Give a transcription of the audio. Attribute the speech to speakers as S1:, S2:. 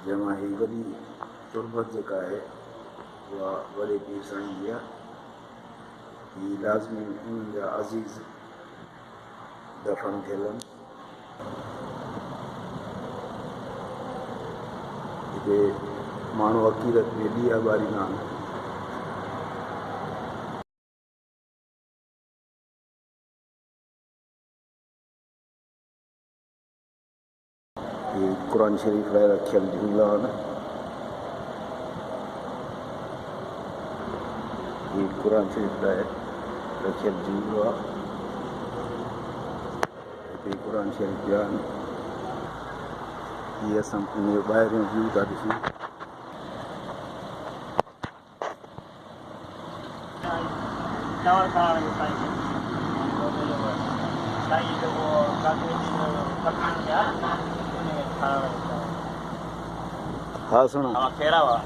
S1: जमा ही वॾी तुरबत जेका आहे उहा वॾे पीर साईं जी आहे। ही लाज़मी उन्हनि जा अज़ीज़ दफ़न थियल आहिनि। हिते माण्हू अक़ीदत में ॾीआ ॿारींदा आहिनि। ये कुरान शरीफ लाइ रखियल जुमिला आहिनि। ये कुरान शरीफ लाइ रखियल जुमिलो आहे। हिते कुरान शरीफ जा आहिनि। ये असां इन जो ॿाहिरियों व्यू था ॾिसूं। हाँ सुना
S2: खेड़ा हुआ